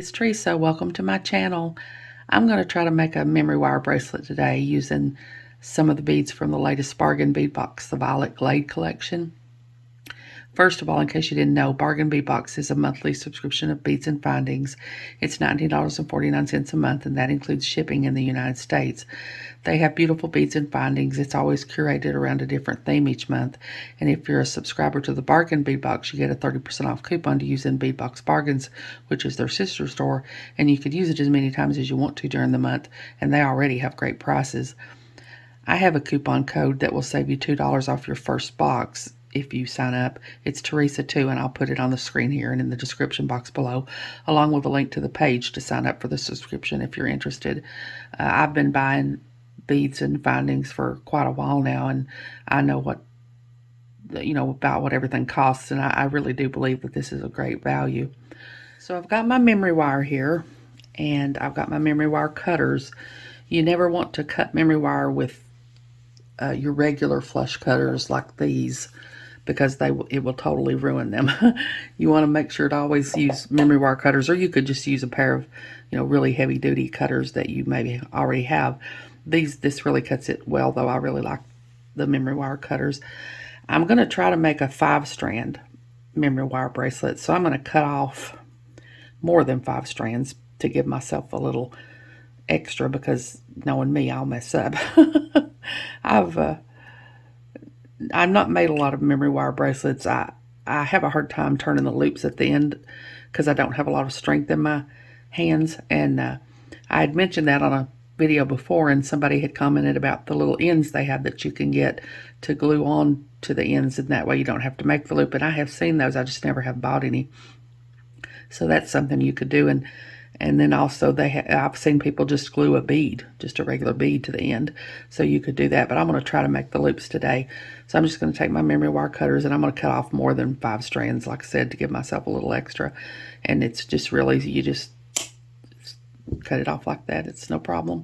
it's Teresa. Welcome to my channel. I'm going to try to make a memory wire bracelet today using some of the beads from the latest bargain bead box, the Violet Glade collection. First of all, in case you didn't know, Bargain Bead Box is a monthly subscription of beads and findings. It's $19.49 a month, and that includes shipping in the United States. They have beautiful beads and findings. It's always curated around a different theme each month. And if you're a subscriber to the Bargain Bead Box, you get a 30% off coupon to use in Bead Box Bargains, which is their sister store. And you could use it as many times as you want to during the month. And they already have great prices. I have a coupon code that will save you $2 off your first box if you sign up. It's Teresa2, and I'll put it on the screen here and in the description box below, along with a link to the page to sign up for the subscription if you're interested. I've been buying beads and findings for quite a while now, and I know about what everything costs, and I really do believe that this is a great value. So I've got my memory wire here, and I've got my memory wire cutters. You never want to cut memory wire with your regular flush cutters like these, because it will totally ruin them. You want to make sure to always use memory wire cutters, or you could just use a pair of really heavy duty cutters that you maybe already have. This really cuts it well, though. I really like the memory wire cutters. I'm going to try to make a 5-strand memory wire bracelet, so I'm going to cut off more than 5 strands to give myself a little extra, because knowing me, I'll mess up. I've not made a lot of memory wire bracelets. I have a hard time turning the loops at the end because I don't have a lot of strength in my hands. And I had mentioned that on a video before, and somebody had commented about the little ends they have that you can get to glue on to the ends, and that way you don't have to make the loop. And I have seen those. I just never have bought any. So that's something you could do. And then also I've seen people just glue a bead, just a regular bead to the end. So you could do that, but I'm going to try to make the loops today. So I'm just going to take my memory wire cutters, and I'm going to cut off more than 5 strands, like I said, to give myself a little extra. And it's just real easy. You just cut it off like that. It's no problem.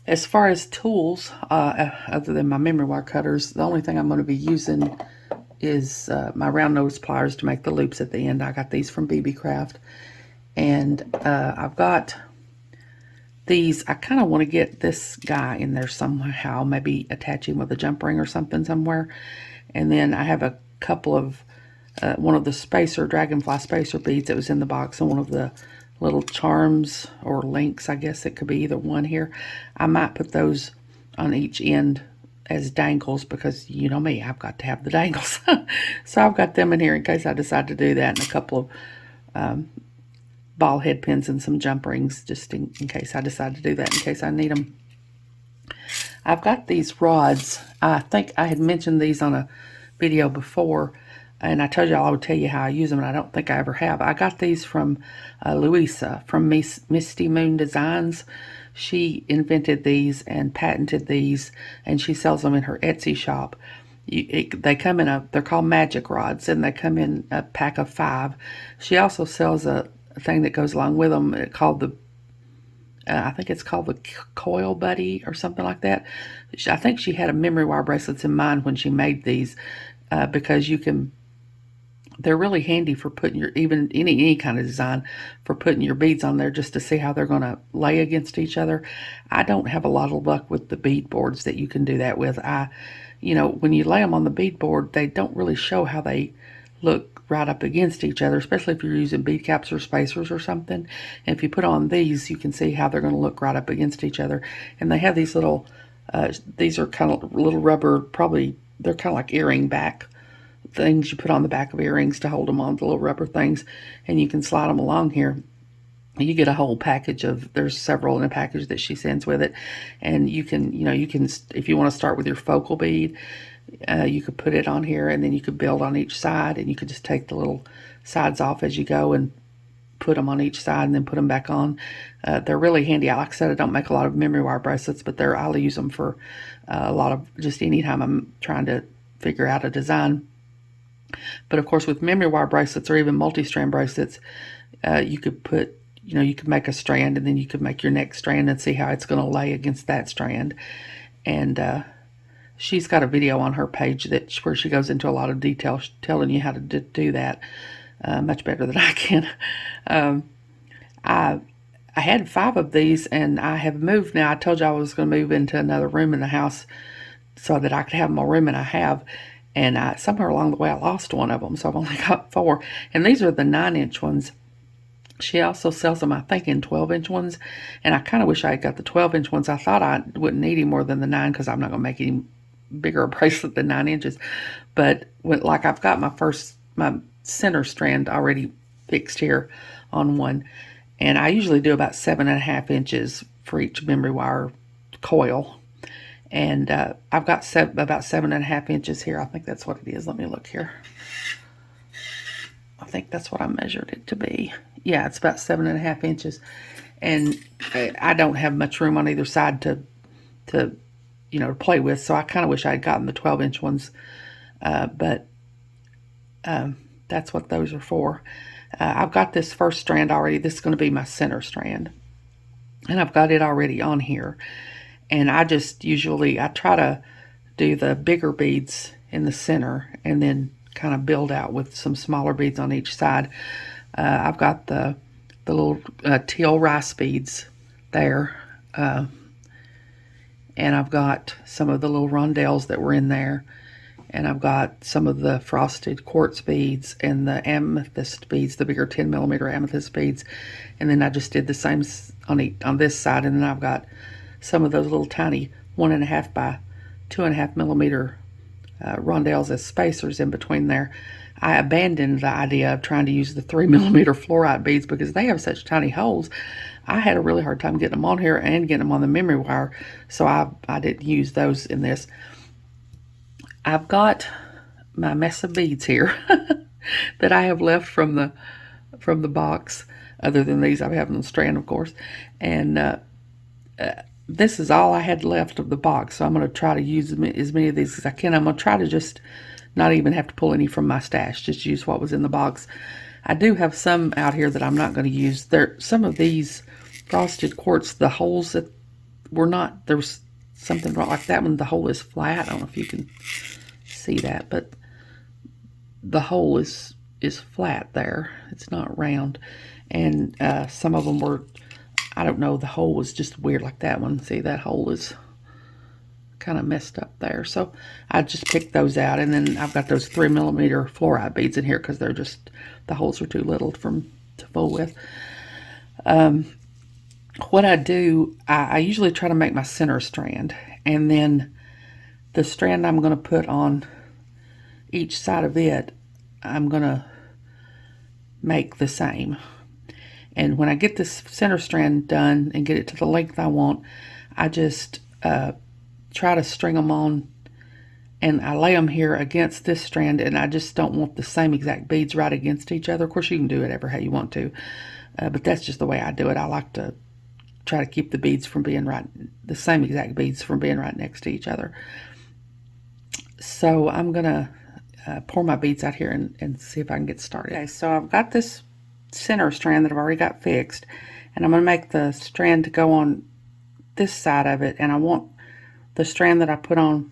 As far as tools, other than my memory wire cutters, the only thing I'm going to be using is my round nose pliers to make the loops at the end. I got these from BB Craft, and I've got these. I kind of want to get this guy in there somehow, maybe attach him with a jump ring or something somewhere. And then I have a couple of one of the dragonfly spacer beads that was in the box, and one of the little charms or links, I guess it could be either one here. I might put those on each end as dangles, because you know me, I've got to have the dangles. So I've got them in here in case I decide to do that, and a couple of ball head pins and some jump rings, just in case I decide to do that, in case I need them. I've got these rods. I think I had mentioned these on a video before, and I told y'all I would tell you how I use them, and I don't think I ever have. I got these from Louisa from Misty Moon Designs. She invented these and patented these, and she sells them in her Etsy shop. They come in they're called magic rods, and they come in a pack of 5. She also sells a thing that goes along with them called I think it's called the Coil Buddy or something like that. I think she had a memory wire bracelets in mind when she made these, because they're really handy for putting even any kind of design, for putting your beads on there, just to see how they're going to lay against each other. I don't have a lot of luck with the bead boards that you can do that with. When you lay them on the bead board, they don't really show how they look right up against each other, especially if you're using bead caps or spacers or something. And if you put on these, you can see how they're going to look right up against each other. And they have these little, these are kind of little rubber, they're kind of like earring back things you put on the back of earrings to hold them on, the little rubber things, and you can slide them along here. You get a whole package there's several in a package that she sends with it, and you can if you want to start with your focal bead, you could put it on here, and then you could build on each side, and you could just take the little sides off as you go and put them on each side, and then put them back on. They're really handy. Like I said, I don't make a lot of memory wire bracelets, but I'll use them for a lot of just anytime I'm trying to figure out a design. But of course, with memory wire bracelets or even multi-strand bracelets, you could make a strand, and then you could make your next strand and see how it's going to lay against that strand. And she's got a video on her page where she goes into a lot of detail telling you how to do that. much better than I can. I I had 5 of these, and I have moved now. I told you I was going to move into another room in the house so that I could have more room, and I have. And somewhere along the way, I lost one of them, so I've only got 4. And these are the 9-inch ones. She also sells them, I think, in 12-inch ones. And I kind of wish I had got the 12-inch ones. I thought I wouldn't need any more than the 9 because I'm not going to make any bigger a bracelet than 9 inches. But like I've got my center strand already fixed here on one. And I usually do about 7.5 inches for each memory wire coil. And I've got about 7.5 inches here. I think that's what it is. Let me look here. I think that's what I measured it to be. Yeah, it's about 7.5 inches. And I don't have much room on either side to play with. So I kind of wish I had gotten the 12-inch ones. But that's what those are for. I've got this first strand already. This is going to be my center strand. And I've got it already on here. And I try to do the bigger beads in the center and then kind of build out with some smaller beads on each side. I've got the little teal rice beads there. And I've got some of the little rondelles that were in there. And I've got some of the frosted quartz beads and the amethyst beads, the bigger 10mm amethyst beads. And then I just did the same on this side. And then I've got some of those little tiny 1.5 by 2.5mm rondelles as spacers in between there. I abandoned the idea of trying to use the 3mm fluorite beads because they have such tiny holes. I had a really hard time getting them on here and getting them on the memory wire, so I didn't use those in this. I've got my mess of beads here that I have left from the box. Other than these, I have them on strand, of course, and this is all I had left of the box. So I'm going to try to use as many of these as I can. I'm going to try to just not even have to pull any from my stash, just use what was in the box. I do have some out here that I'm not going to use. Some of these frosted quartz, the holes that were not, there was something wrong. Like that one, the hole is flat. I don't know if you can see that, but the hole is flat there. It's not round. And some of them were, I don't know, the hole was just weird like that one. See, that hole is kind of messed up there. So I just picked those out. And then I've got those 3mm fluorite beads in here because they're just, the holes are too little to fool with. What I do, I usually try to make my center strand. And then the strand I'm going to put on each side of it, I'm going to make the same. And when I get this center strand done and get it to the length I want, I just try to string them on, and I lay them here against this strand, and I just don't want the same exact beads right against each other. Of course, you can do it ever how you want to, but that's just the way I do it. I like to try to keep the beads from being the same exact beads from being right next to each other. So I'm going to pour my beads out here and see if I can get started. Okay, so I've got this center strand that I've already got fixed, and I'm going to make the strand to go on this side of it, and I want the strand that I put on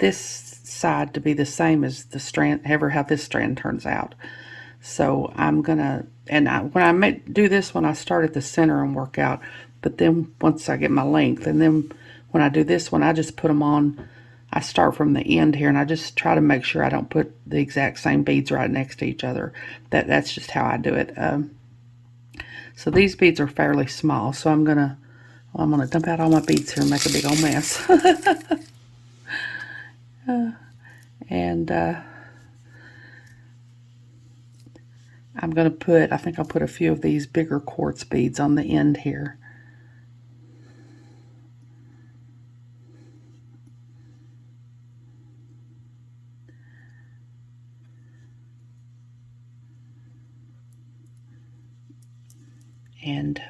this side to be the same as the strand, how this strand turns out. So I'm gonna, when I do this one, I start at the center and work out, but then once I get my length, and then when I do this one, I just put them on, I start from the end here, and I just try to make sure I don't put the exact same beads right next to each other. That's just how I do it. So these beads are fairly small, so I'm gonna dump out all my beads here and make a big old mess. I'm going to put, I think I'll put a few of these bigger quartz beads on the end here. And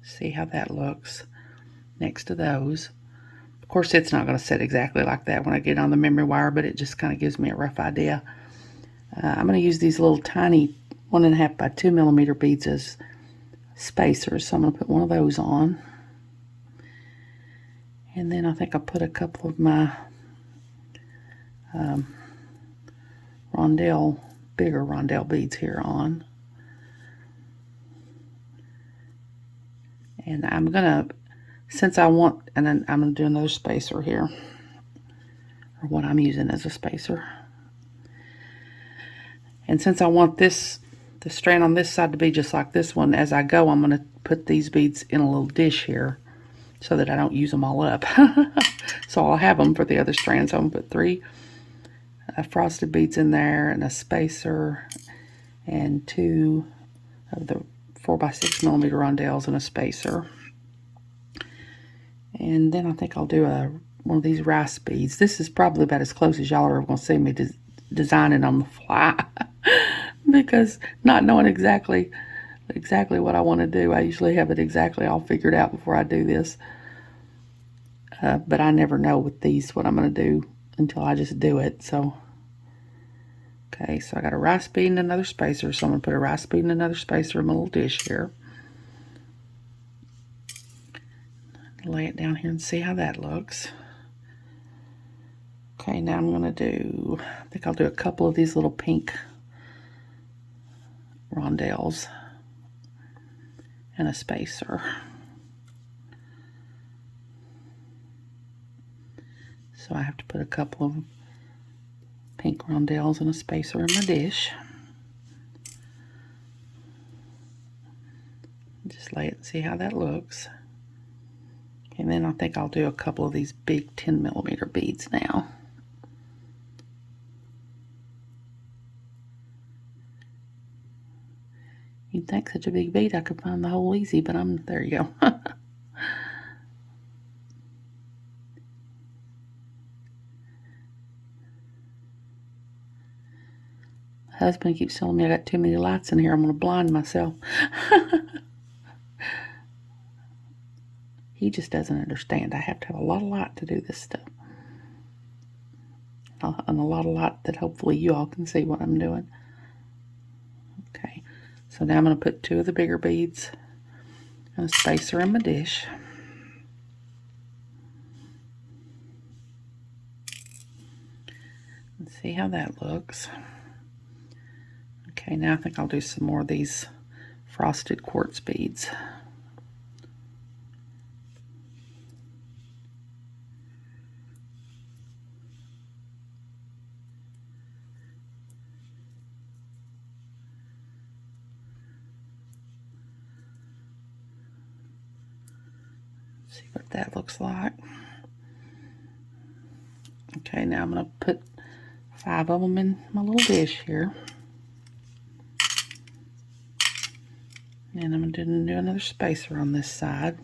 see how that looks next to those. Of course, it's not going to sit exactly like that when I get on the memory wire, but it just kind of gives me a rough idea. I'm going to use these little tiny 1.5 by 2mm beads as spacers, so I'm going to put one of those on. And then I think I'll put a couple of my rondelle bigger rondelle beads here on. And I'm gonna, since I want, and then I'm gonna do another spacer here, or what I'm using as a spacer. And since I want this, the strand on this side to be just like this one, as I go, I'm gonna put these beads in a little dish here so that I don't use them all up. So I'll have them for the other strands. So I'm gonna put 3 frosted beads in there, and a spacer, and 2 of the 4x6 millimeter rondelles, and a spacer. And then I think I'll do one of these rice beads. This is probably about as close as y'all are ever going to see me designing on the fly. Because not knowing exactly what I want to do, I usually have it exactly all figured out before I do this. But I never know with these what I'm going to do until I just do it. So, okay, so I got a rice bead and another spacer. So I'm going to put a rice bead and another spacer in my little dish here. Lay it down here and see how that looks. Okay, now I'm going to do, I think I'll do a couple of these little pink rondelles and a spacer. So I have to put a couple of pink rondelles and a spacer in my dish. Just lay it and see how that looks. And then I think I'll do a couple of these big 10 millimeter beads now. You'd think such a big bead I could find the hole easy, but there you go. Husband keeps telling me I got too many lights in here. I'm going to blind myself. He just doesn't understand. I have to have a lot of light to do this stuff. And a lot of light that hopefully you all can see what I'm doing. Okay, so now I'm going to put 2 of the bigger beads and a spacer in my dish. Let's see how that looks. Okay, now I think I'll do some more of these frosted quartz beads. See what that looks like. Okay, now I'm going to put 5 of them in my little dish here. And I'm going to do another spacer on this side.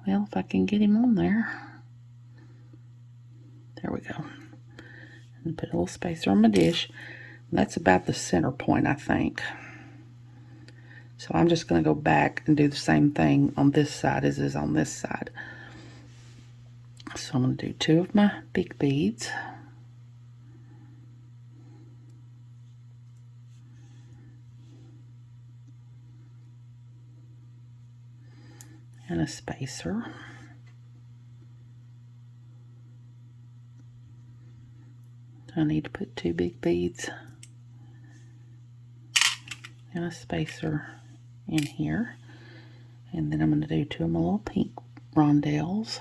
Well, if I can get him on there. There we go. And put a little spacer on my dish. And that's about the center point, I think. So I'm just going to go back and do the same thing on this side as is on this side. So I'm going to do 2 of my big beads. And a spacer. I need to put 2 big beads and a spacer in here. And then I'm going to do 2 of my little pink rondelles.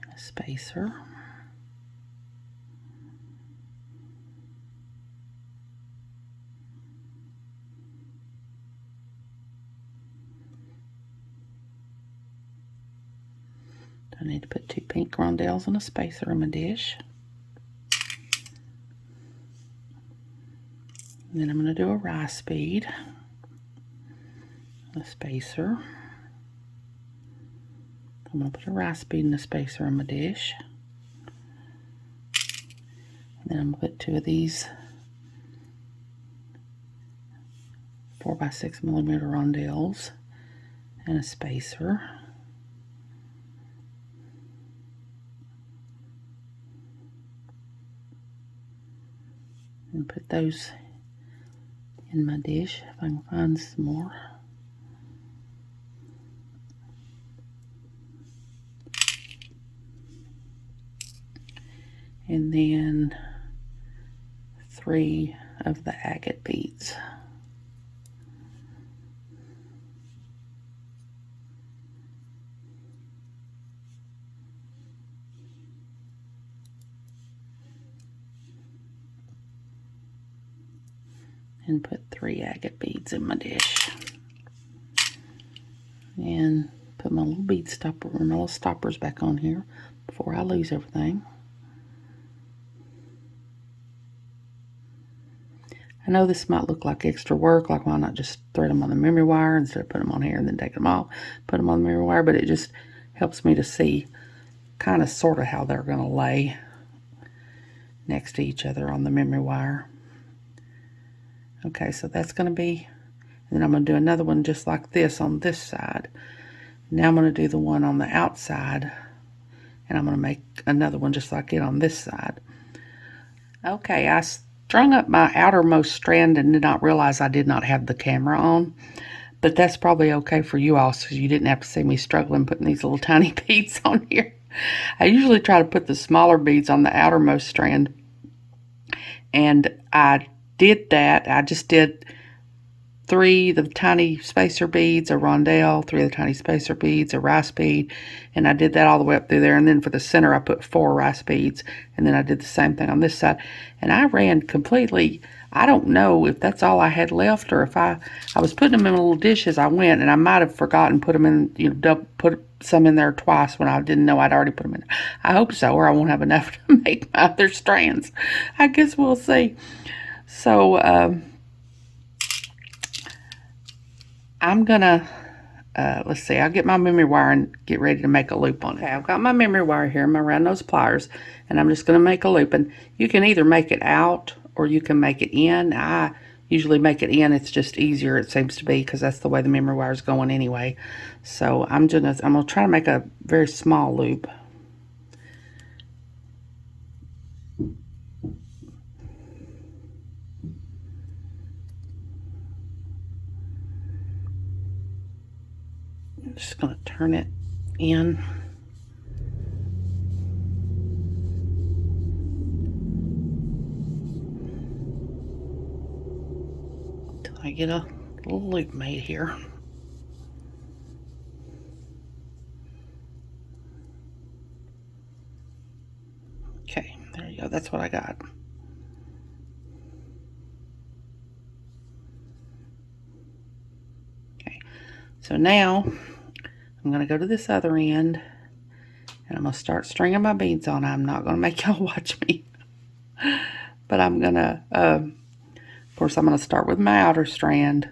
And a spacer. I need to put 2 pink rondelles and a spacer in my dish. And then I'm going to do a rice bead, a spacer. I'm going to put a rice bead and a spacer in my dish. And then I'm going to put 2 of these 4x6 millimeter rondelles and a spacer. And put those in my dish if I can find some more. And then 3 of the agate beads. And put 3 agate beads in my dish. And put my little bead stopper, or my little stoppers back on here before I lose everything. I know this might look like extra work, like why not just thread them on the memory wire instead of putting them on here and then take them off, put them on the memory wire, but it just helps me to see kind of sort of how they're going to lay next to each other on the memory wire. Okay, so that's going to be, and then I'm going to do another one just like this on this side. Now I'm going to do the one on the outside, and I'm going to make another one just like it on this side. Okay, I strung up my outermost strand and did not realize I did not have the camera on, but that's probably okay for you all, so you didn't have to see me struggling putting these little tiny beads on here. I usually try to put the smaller beads on the outermost strand, and I did that. I just did 3 of the tiny spacer beads, a rondelle, 3 of the tiny spacer beads, a rice bead, and I did that all the way up through there. And then for the center, I put 4 rice beads, and then I did the same thing on this side. And I ran completely. I don't know if that's all I had left, or if I was putting them in a little dish as I went, and I might have forgotten put them in, you know, put some in there twice when I didn't know I'd already put them in. I hope so, or I won't have enough to make my other strands. I guess we'll see. So I'm gonna let's see, I'll get my memory wire and get ready to make a loop on it. Okay, I've got my memory wire here, my round nose pliers, and I'm just gonna make a loop. And you can either make it out or you can make it in. I usually make it in. It's just easier, it seems to be, because that's the way the memory wire is going anyway. So I'm gonna try to make a very small loop. I'm just going to turn it in. Until I get a little loop made here. Okay, there you go. That's what I got. Okay, so now I'm going to go to this other end, and I'm going to start stringing my beads on. I'm not going to make y'all watch me, but I'm going to, of course, I'm going to start with my outer strand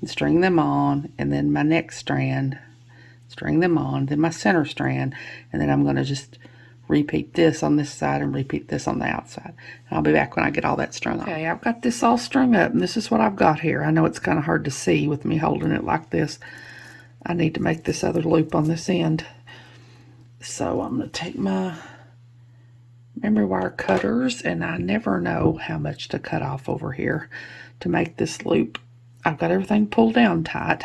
and string them on, and then my next strand, string them on, then my center strand, and then I'm going to just repeat this on this side and repeat this on the outside. And I'll be back when I get all that strung on. Okay, I've got this all strung up, and this is what I've got here. I know it's kind of hard to see with me holding it like this. I need to make this other loop on this end. So I'm going to take my memory wire cutters, and I never know how much to cut off over here to make this loop. I've got everything pulled down tight,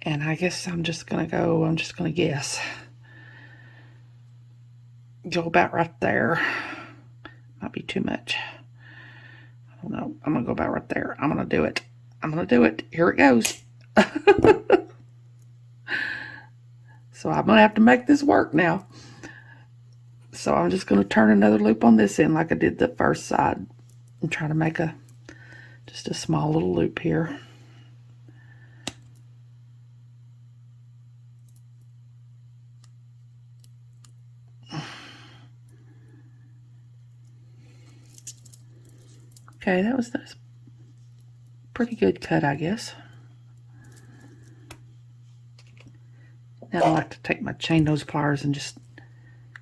and I guess I'm just going to guess. Go about right there. Might be too much. I don't know. I'm going to go about right there. I'm going to do it. I'm going to do it. Here it goes. So I'm going to have to make this work now. So I'm just going to turn another loop on this end like I did the first side and try to make just a small little loop here. Okay, that was pretty good cut, I guess. Now I like to take my chain nose pliers and just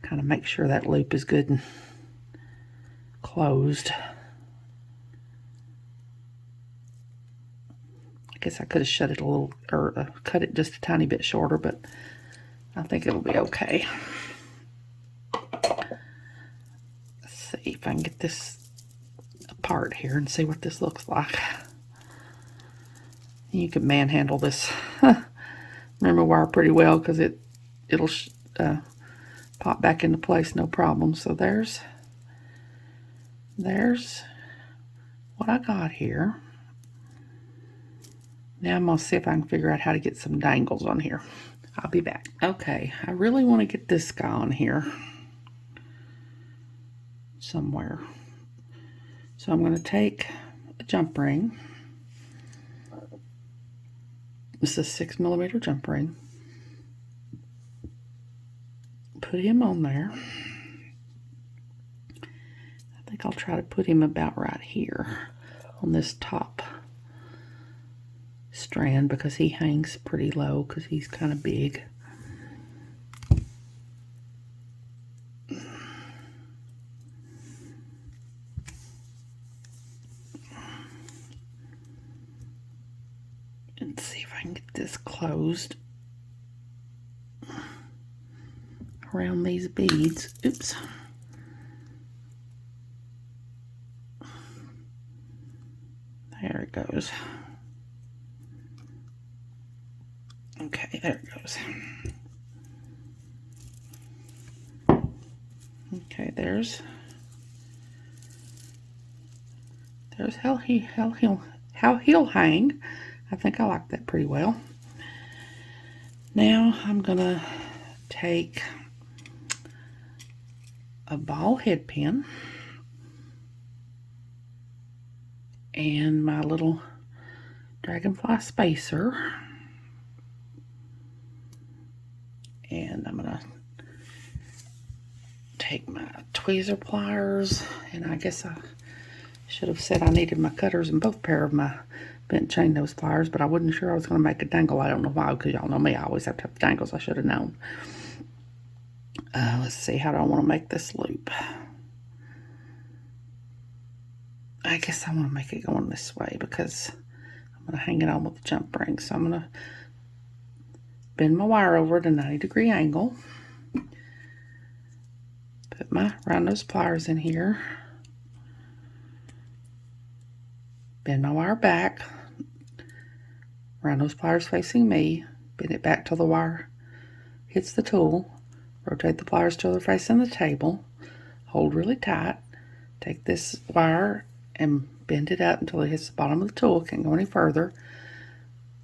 kind of make sure that loop is good and closed. I guess I could have shut it a little, or cut it just a tiny bit shorter, but I think it'll be okay. Let's see if I can get this apart here and see what this looks like. You can manhandle this memory wire pretty well because it'll pop back into place no problem. So there's what I got here. Now I'm going to see if I can figure out how to get some dangles on here. I'll be back. Okay, I really want to get this guy on here somewhere. So I'm going to take a jump ring. This is a 6mm jump ring. Put him on there. I think I'll try to put him about right here on this top strand because he hangs pretty low because he's kind of big. And see if I can get this closed around these beads. Oops. There it goes. Okay, there it goes. Okay, there's how he'll hang. I think I like that pretty well. Now I'm gonna take a ball head pin and my little dragonfly spacer, and I'm gonna take my tweezer pliers, and I guess I should have said I needed my cutters and both pair of my bent chain nose pliers, but I wasn't sure I was going to make a dangle. I don't know why, because y'all know me, I always have to have dangles. I should have known. Let's see, how do I want to make this loop? I guess I want to make it going this way because I'm going to hang it on with the jump ring. So I'm going to bend my wire over at a 90-degree angle. Put my round nose pliers in here. Bend my wire back. Round nose pliers facing me. Bend it back till the wire hits the tool. Rotate the pliers till they're facing the table. Hold really tight. Take this wire and bend it up until it hits the bottom of the tool. Can't go any further.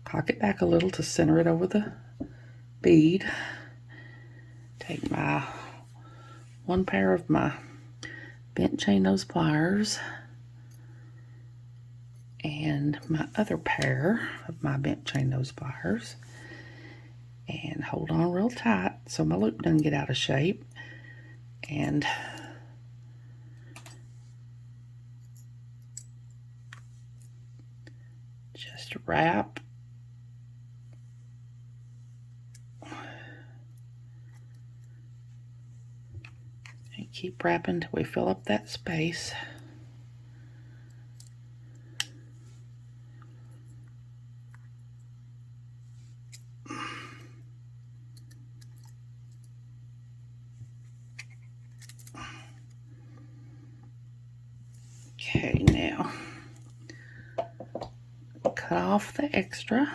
Cock it back a little to center it over the bead. Take my one pair of my bent chain nose pliers and my other pair of my bent chain nose pliers and hold on real tight so my loop doesn't get out of shape, and just wrap and keep wrapping till we fill up that space. Okay, now cut off the extra.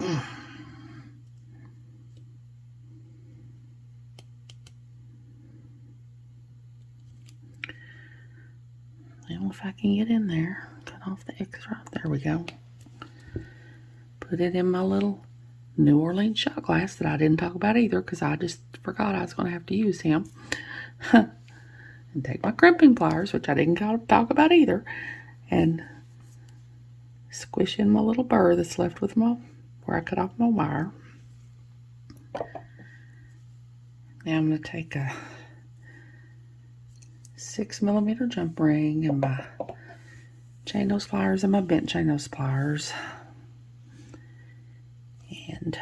Now if I can get in there, cut off the extra. There we go. Put it in my little New Orleans shot glass that I didn't talk about either because I just forgot I was going to have to use him. And take my crimping pliers, which I didn't talk about either, and squish in my little burr that's left with my where I cut off my wire. Now I'm going to take a 6mm jump ring and my chain nose pliers and my bent chain nose pliers, and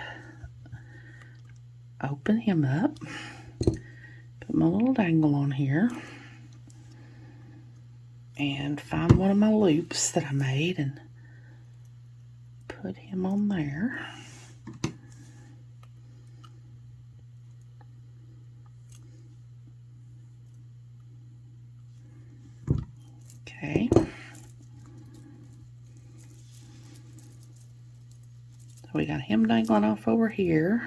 open him up. Put my little dangle on here and find one of my loops that I made and put him on there. Okay. So we got him dangling off over here.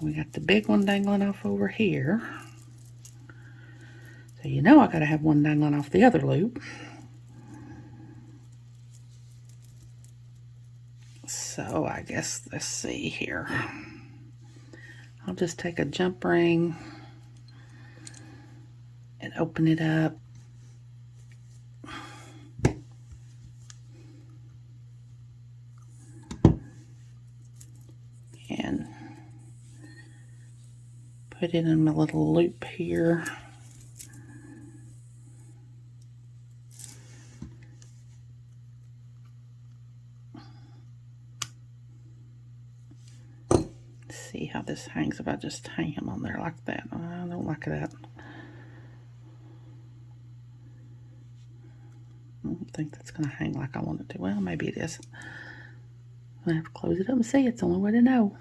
We got the big one dangling off over here. So you know I gotta have one dangling off the other loop. So I guess, let's see here. I'll just take a jump ring and open it up. And put it in my little loop here. See how this hangs if I just hang him on there like that. I don't like that. I don't think that's going to hang like I want it to. Well, maybe it is. I'm going to have to close it up and see. It's the only way to know.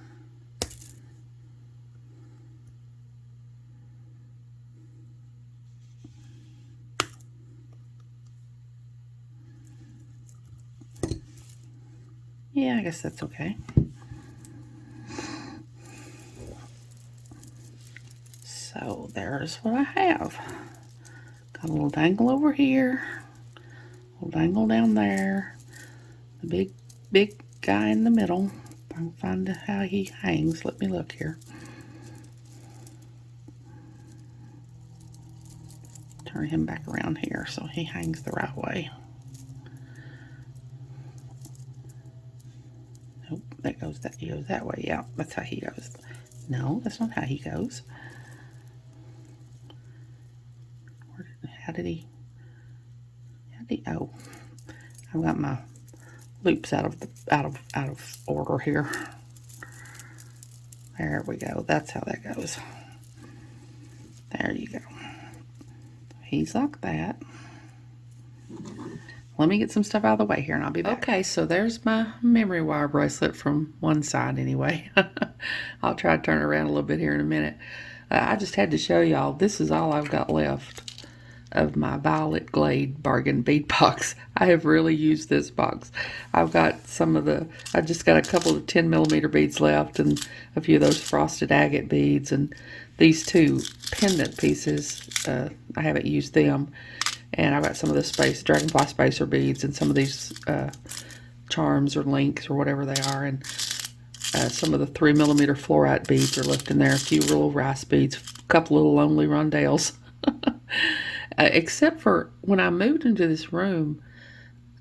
Yeah, I guess that's okay. So there's what I have. Got a little dangle over here, a little dangle down there, the big guy in the middle. If I can find how he hangs, let me look here. Turn him back around here so he hangs the right way. Nope, he goes that way. Yeah, that's how he goes. No, that's not how he goes. How did he, oh, I've got my loops out of order here. There we go. That's how that goes. There you go. He's like that. Let me get some stuff out of the way here and I'll be back. Okay, so there's my memory wire bracelet from one side anyway. I'll try to turn it around a little bit here in a minute. I just had to show y'all, this is all I've got left of my Violet Glade bargain bead box. I have really used this box. I've got I just got a couple of 10mm beads left and a few of those frosted agate beads and these two pendant pieces. I haven't used them. And I've got some of the dragonfly spacer beads and some of these charms or links or whatever they are. And some of the 3mm fluorite beads are left in there. A few little rice beads, a couple little lonely rondelles. Except for when I moved into this room,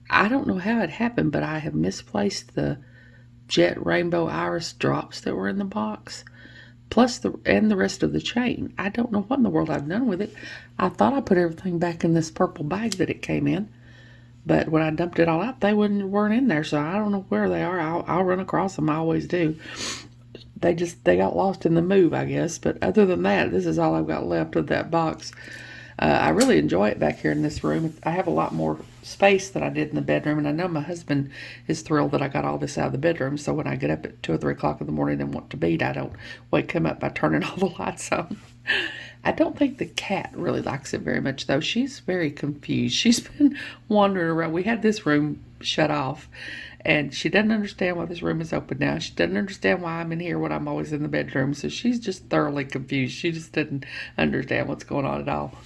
I don't know how it happened, but I have misplaced the jet rainbow iris drops that were in the box, plus the rest of the chain. I don't know what in the world I've done with it. I thought I put everything back in this purple bag that it came in, but when I dumped it all out, they weren't in there, so I don't know where they are. I'll run across them. I always do. They got lost in the move, I guess. But other than that, this is all I've got left of that box. I really enjoy it back here in this room. I have a lot more space than I did in the bedroom, and I know my husband is thrilled that I got all this out of the bedroom, so when I get up at 2 or 3 o'clock in the morning and want to bead, I don't wake him up by turning all the lights on. I don't think the cat really likes it very much, though. She's very confused. She's been wandering around. We had this room shut off, and she doesn't understand why this room is open now. She doesn't understand why I'm in here when I'm always in the bedroom. So she's just thoroughly confused. She just didn't understand what's going on at all.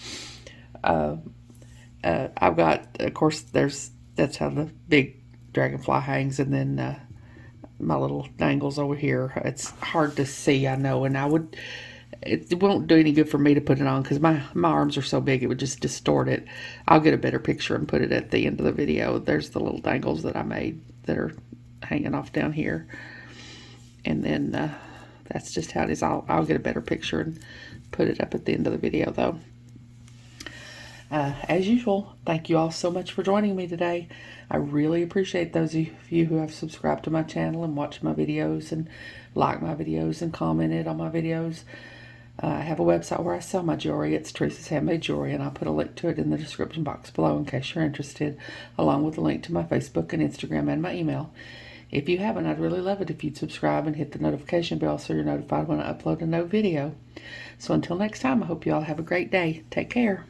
I've got, of course, that's how the big dragonfly hangs, and then my little dangles over here. It's hard to see, I know, and it won't do any good for me to put it on because my arms are so big it would just distort it. I'll get a better picture and put it at the end of the video. There's the little dangles that I made that are hanging off down here, and then that's just how it is. I'll get a better picture and put it up at the end of the video, though. As usual, thank you all so much for joining me today. I really appreciate those of you who have subscribed to my channel and watched my videos and liked my videos and commented on my videos. I have a website where I sell my jewelry. It's Teresa's Handmade Jewelry, and I'll put a link to it in the description box below in case you're interested, along with a link to my Facebook and Instagram and my email. If you haven't, I'd really love it if you'd subscribe and hit the notification bell so you're notified when I upload a new video. So until next time, I hope you all have a great day. Take care.